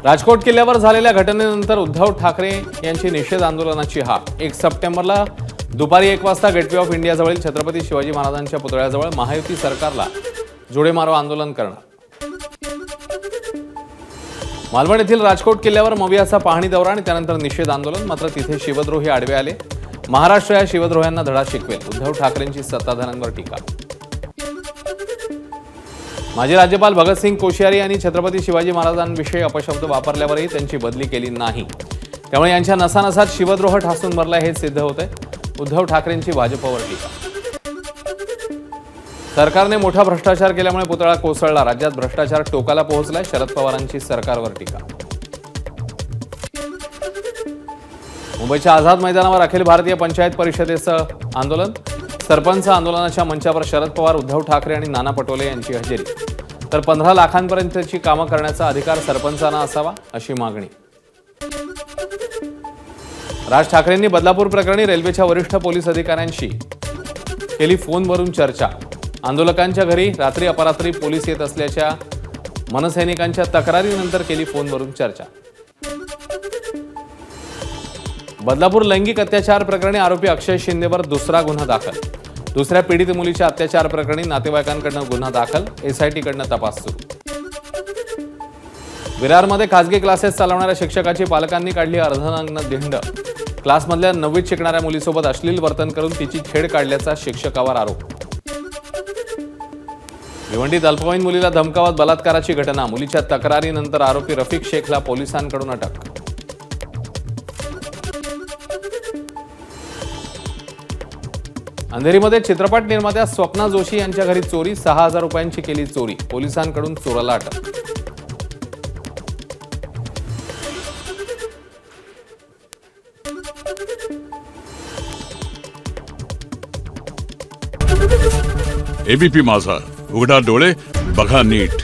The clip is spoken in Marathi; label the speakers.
Speaker 1: राजकोट किल्ल्यावर झालेल्या घटनेनंतर उद्धव ठाकरे यांची निषेध आंदोलनाची हाक 1 सप्टेंबरला दुपारी 1 वाजता गेटवे ऑफ इंडियाजवळील छत्रपती शिवाजी महाराजांच्या पुतळ्याजवळ महायुती सरकारला जोडे मारो आंदोलन करणार। मालवण येथील राजकोट किल्ल्यावर मवियाचा पाहणी दौरा आणि त्यानंतर निषेध आंदोलन। मात्र तिथे शिवद्रोही आडवे आले। महाराष्ट्र या शिवद्रोह्यांना धडा शिकवेल, उद्धव ठाकरेंची सत्ताधाऱ्यांवर टीका। माजी राज्यपाल भगतसिंग कोश्यारी यांनी छत्रपती शिवाजी महाराजांविषयी अपशब्द वापरल्यावरही त्यांची बदली केली नाही, त्यामुळे यांच्या नसानसात शिवद्रोह ठासून भरला हे सिद्ध होते। उद्धव ठाकरेंची भाजपवर टीका। सरकारने मोठा भ्रष्टाचार केल्यामुळे पुतळा कोसळला, राज्यात भ्रष्टाचार टोकाला पोहोचलाय, शरद पवारांची सरकारवर टीका। मुंबईच्या आझाद मैदानावर अखिल भारतीय पंचायत परिषदेचं आंदोलन। सरपंच आंदोलनाच्या मंचावर शरद पवार, उद्धव ठाकरे आणि नाना पटोले यांची हजेरी। तर 15 लाखांपर्यंतची कामं करण्याचा अधिकार सरपंचांना असावा अशी मागणी। राज ठाकरेंनी बदलापूर प्रकरणी रेल्वेच्या वरिष्ठ पोलीस अधिकाऱ्यांशी केली फोनवरून चर्चा। आंदोलकांच्या घरी रात्री अपरात्री पोलीस येत असल्याच्या मनसैनिकांच्या तक्रारीनंतर केली फोनवरून चर्चा। बदलापूर लैंगिक अत्याचार प्रकरणी आरोपी अक्षय शिंदेवर दुसरा गुन्हा दाखल। दुसऱ्या पीडित मुलीच्या अत्याचार प्रकरणी नातेवाईकांकडून गुन्हा दाखल, एसआयटीकडून तपास सुरू। विरारमध्ये खासगी क्लासेस चालवणाऱ्या शिक्षकाची पालकांनी काढली अर्धनग्न धिंड। क्लासमधल्या 9वीत शिकणाऱ्या मुलीसोबत अश्लील वर्तन करून तिची छेड काढल्याचा शिक्षकावर आरोप। भिवंडीत अल्पवयीन मुलीला धमकावत बलात्काराची घटना। मुलीच्या तक्रारीनंतर आरोपी रफिक शेखला पोलिसांकडून अटक। अंधेरीमध्ये चित्रपट निर्मात्या स्वप्ना जोशी यांच्या घरी चोरी, 6000 रुपयांची केली चोरी, पोलिसांकडून चोराला अटक।
Speaker 2: एबीपी माझा, उघडा डोळे बघा नीट।